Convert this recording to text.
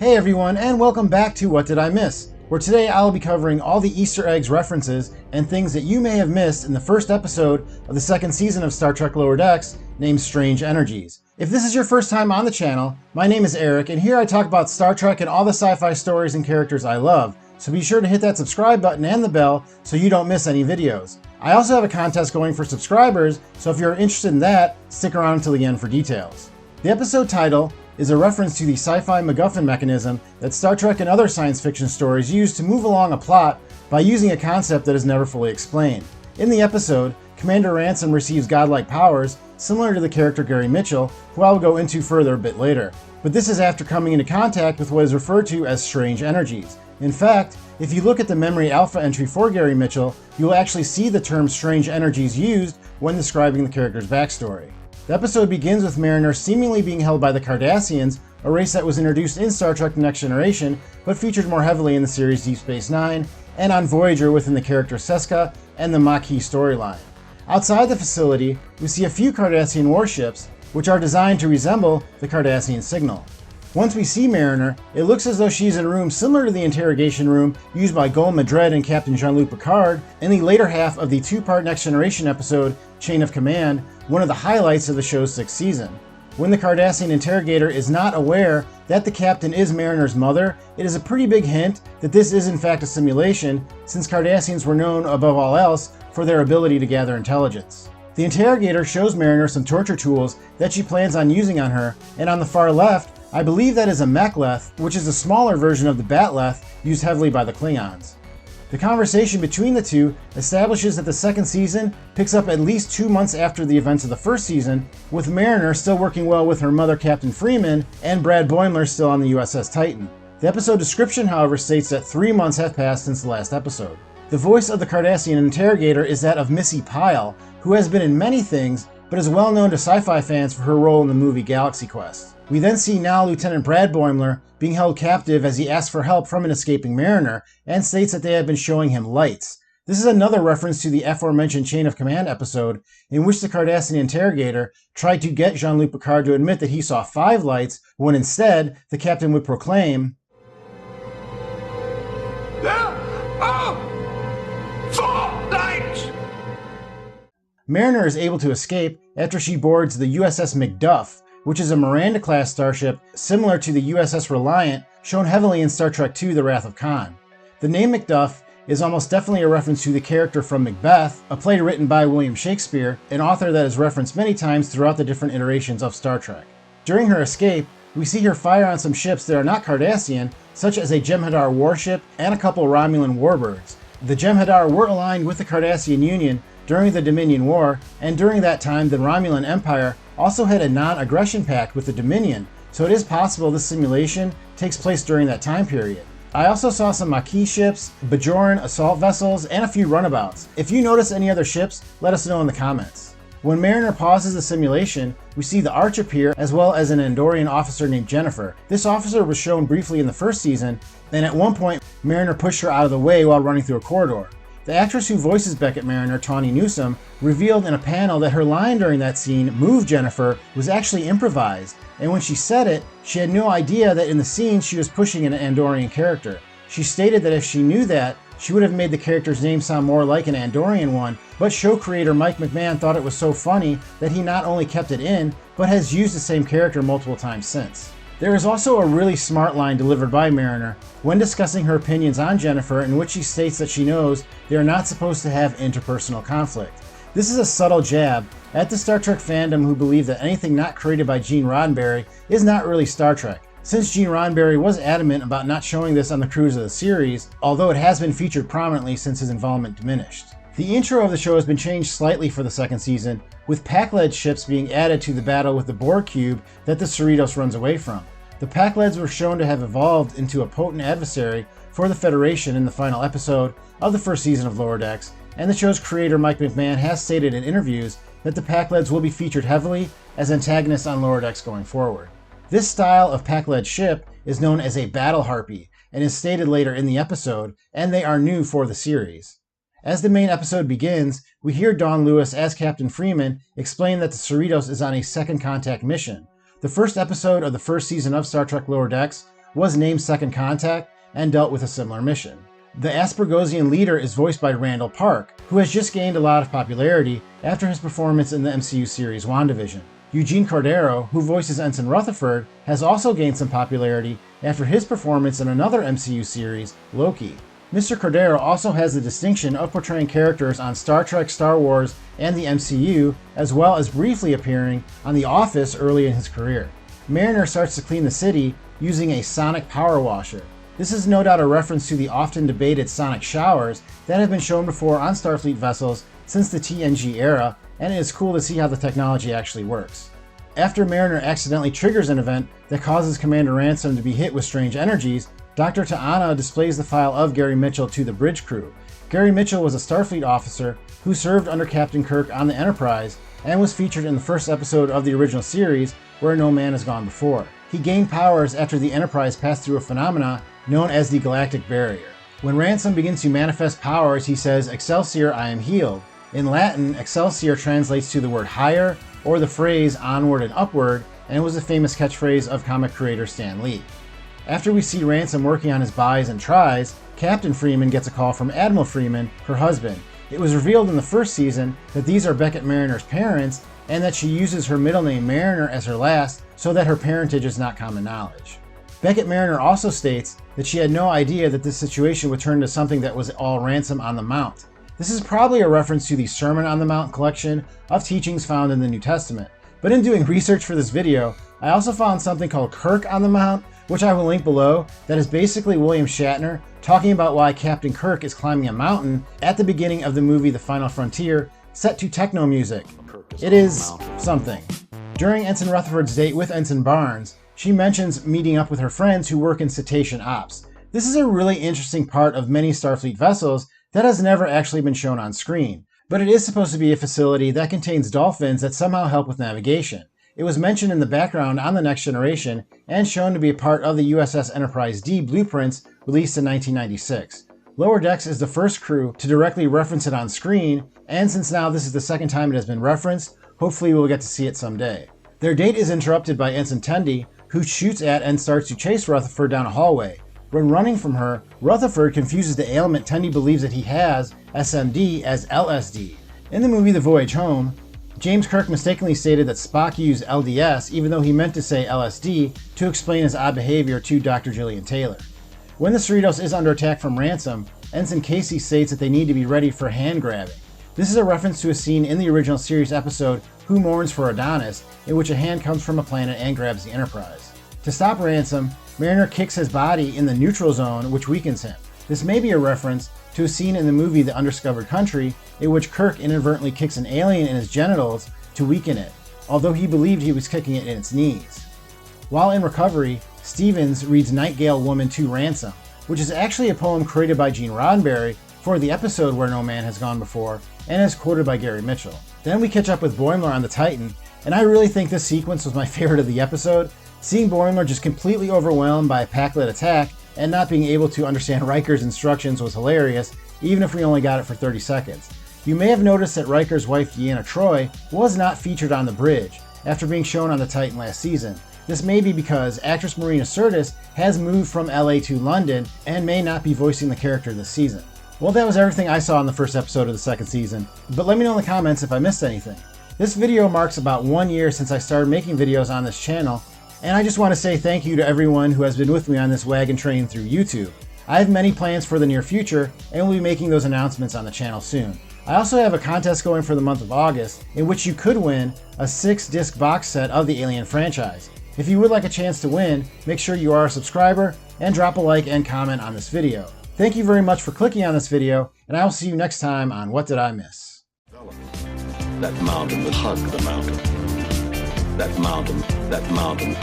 Hey everyone, and welcome back to What Did I Miss? Where today I'll be covering all the Easter eggs, references, and things that you may have missed in the first episode of the second season of Star Trek Lower Decks, named Strange Energies. If this is your first time on the channel, my name is Eric, and here I talk about Star Trek and all the sci-fi stories and characters I love, so be sure to hit that subscribe button and the bell so you don't miss any videos. I also have a contest going for subscribers, so if you're interested in that, stick around until the end for details. The episode title is a reference to the sci-fi MacGuffin mechanism that Star Trek and other science fiction stories use to move along a plot by using a concept that is never fully explained. In the episode, Commander Ransom receives godlike powers, similar to the character Gary Mitchell, who I will go into further a bit later. But this is after coming into contact with what is referred to as strange energies. In fact, if you look at the Memory Alpha entry for Gary Mitchell, you will actually see the term strange energies used when describing the character's backstory. The episode begins with Mariner seemingly being held by the Cardassians, a race that was introduced in Star Trek The Next Generation, but featured more heavily in the series Deep Space Nine, and on Voyager within the character Seska and the Maquis storyline. Outside the facility, we see a few Cardassian warships, which are designed to resemble the Cardassian signal. Once we see Mariner, it looks as though she's in a room similar to the interrogation room used by Gul Madred and Captain Jean-Luc Picard in the later half of the two-part Next Generation episode, Chain of Command, one of the highlights of the show's sixth season. When the Cardassian interrogator is not aware that the captain is Mariner's mother, it is a pretty big hint that this is in fact a simulation, since Cardassians were known above all else for their ability to gather intelligence. The interrogator shows Mariner some torture tools that she plans on using on her, and on the far left, I believe that is a mek'leth, which is a smaller version of the batleth used heavily by the Klingons. The conversation between the two establishes that the second season picks up at least 2 months after the events of the first season, with Mariner still working well with her mother Captain Freeman and Brad Boimler still on the USS Titan. The episode description, however, states that 3 months have passed since the last episode. The voice of the Cardassian interrogator is that of Missy Pyle, who has been in many things, but is well known to sci-fi fans for her role in the movie Galaxy Quest. We then see now Lieutenant Brad Boimler being held captive as he asks for help from an escaping Mariner and states that they have been showing him lights. This is another reference to the aforementioned Chain of Command episode in which the Cardassian interrogator tried to get Jean-Luc Picard to admit that he saw 5 lights when instead the captain would proclaim, "There are 4 lights!" Mariner is able to escape after she boards the USS Macduff, which is a Miranda-class starship similar to the USS Reliant, shown heavily in Star Trek II: The Wrath of Khan. The name Macduff is almost definitely a reference to the character from Macbeth, a play written by William Shakespeare, an author that is referenced many times throughout the different iterations of Star Trek. During her escape, we see her fire on some ships that are not Cardassian, such as a Jem'Hadar warship and a couple Romulan warbirds. The Jem'Hadar were aligned with the Cardassian Union during the Dominion War, and during that time the Romulan Empire also had a non-aggression pact with the Dominion, so it is possible this simulation takes place during that time period. I also saw some Maquis ships, Bajoran assault vessels, and a few runabouts. If you notice any other ships, let us know in the comments. When Mariner pauses the simulation, we see the Arch appear, as well as an Andorian officer named Jennifer. This officer was shown briefly in the first season, and at one point, Mariner pushed her out of the way while running through a corridor. The actress who voices Beckett Mariner, Tawny Newsome, revealed in a panel that her line during that scene, "Move, Jennifer," was actually improvised, and when she said it, she had no idea that in the scene she was pushing an Andorian character. She stated that if she knew that, she would have made the character's name sound more like an Andorian one, but show creator Mike McMahon thought it was so funny that he not only kept it in, but has used the same character multiple times since. There is also a really smart line delivered by Mariner when discussing her opinions on Jennifer, in which she states that she knows they are not supposed to have interpersonal conflict. This is a subtle jab at the Star Trek fandom who believe that anything not created by Gene Roddenberry is not really Star Trek, since Gene Roddenberry was adamant about not showing this on the cruise of the series, although it has been featured prominently since his involvement diminished. The intro of the show has been changed slightly for the second season, with Pac-led ships being added to the battle with the Borg cube that the Cerritos runs away from. The Pac-leds were shown to have evolved into a potent adversary for the Federation in the final episode of the first season of Lower Decks, and the show's creator Mike McMahon has stated in interviews that the Pac-leds will be featured heavily as antagonists on Lower Decks going forward. This style of Pac-led ship is known as a battle harpy and is stated later in the episode, and they are new for the series. As the main episode begins, we hear Dawn Lewis as Captain Freeman explain that the Cerritos is on a second contact mission. The first episode of the first season of Star Trek Lower Decks was named Second Contact and dealt with a similar mission. The Aspergosian leader is voiced by Randall Park, who has just gained a lot of popularity after his performance in the MCU series WandaVision. Eugene Cordero, who voices Ensign Rutherford, has also gained some popularity after his performance in another MCU series, Loki. Mr. Cordero also has the distinction of portraying characters on Star Trek, Star Wars, and the MCU, as well as briefly appearing on The Office early in his career. Mariner starts to clean the city using a sonic power washer. This is no doubt a reference to the often debated sonic showers that have been shown before on Starfleet vessels since the TNG era, and it is cool to see how the technology actually works. After Mariner accidentally triggers an event that causes Commander Ransom to be hit with strange energies, Dr. T'Ana displays the file of Gary Mitchell to the bridge crew. Gary Mitchell was a Starfleet officer who served under Captain Kirk on the Enterprise and was featured in the first episode of the original series, Where No Man Has Gone Before. He gained powers after the Enterprise passed through a phenomena known as the Galactic Barrier. When Ransom begins to manifest powers, he says, "Excelsior, I am healed." In Latin, Excelsior translates to the word higher or the phrase onward and upward, and it was a famous catchphrase of comic creator Stan Lee. After we see Ransom working on his buys and tries, Captain Freeman gets a call from Admiral Freeman, her husband. It was revealed in the first season that these are Beckett Mariner's parents and that she uses her middle name Mariner as her last so that her parentage is not common knowledge. Beckett Mariner also states that she had no idea that this situation would turn to something that was all Ransom on the Mount. This is probably a reference to the Sermon on the Mount collection of teachings found in the New Testament. But in doing research for this video, I also found something called Kirk on the Mount, which I will link below, that is basically William Shatner talking about why Captain Kirk is climbing a mountain at the beginning of the movie The Final Frontier, set to techno music. It is something. During Ensign Rutherford's date with Ensign Barnes, she mentions meeting up with her friends who work in cetacean ops. This is a really interesting part of many Starfleet vessels that has never actually been shown on screen, but it is supposed to be a facility that contains dolphins that somehow help with navigation. It was mentioned in the background on The Next Generation and shown to be a part of the USS Enterprise D blueprints released in 1996. Lower Decks is the first crew to directly reference it on screen, and since now this is the second time it has been referenced, hopefully we'll get to see it someday. Their date is interrupted by Ensign Tendi, who shoots at and starts to chase Rutherford down a hallway. When running from her, Rutherford confuses the ailment Tendi believes that he has, SMD, as LSD. In the movie The Voyage Home, James Kirk mistakenly stated that Spock used LDS even though he meant to say LSD to explain his odd behavior to Dr. Gillian Taylor. When the Cerritos is under attack from Ransom, Ensign Casey states that they need to be ready for hand grabbing. This is a reference to a scene in the original series episode Who Mourns for Adonis, in which a hand comes from a planet and grabs the Enterprise. To stop Ransom, Mariner kicks his body in the neutral zone, which weakens him. This may be a reference to a scene in the movie The Undiscovered Country, in which Kirk inadvertently kicks an alien in his genitals to weaken it, although he believed he was kicking it in its knees. While in recovery, Stevens reads Nightingale Woman to Ransom, which is actually a poem created by Gene Roddenberry for the episode Where No Man Has Gone Before, and is quoted by Gary Mitchell. Then we catch up with Boimler on the Titan, and I really think this sequence was my favorite of the episode. Seeing Boimler just completely overwhelmed by a Packlet attack and not being able to understand Riker's instructions was hilarious, even if we only got it for 30 seconds. You may have noticed that Riker's wife Deanna Troi was not featured on the bridge after being shown on the Titan last season. This may be because actress Marina Sirtis has moved from LA to London and may not be voicing the character this season. Well, that was everything I saw in the first episode of the second season, but let me know in the comments if I missed anything. This video marks about 1 year since I started making videos on this channel, and I just want to say thank you to everyone who has been with me on this wagon train through YouTube. I have many plans for the near future, and will be making those announcements on the channel soon. I also have a contest going for the month of August, in which you could win a 6-disc box set of the Alien franchise. If you would like a chance to win, make sure you are a subscriber, and drop a like and comment on this video. Thank you very much for clicking on this video, and I will see you next time on What Did I Miss? That mountain will hug the mountain. That mountain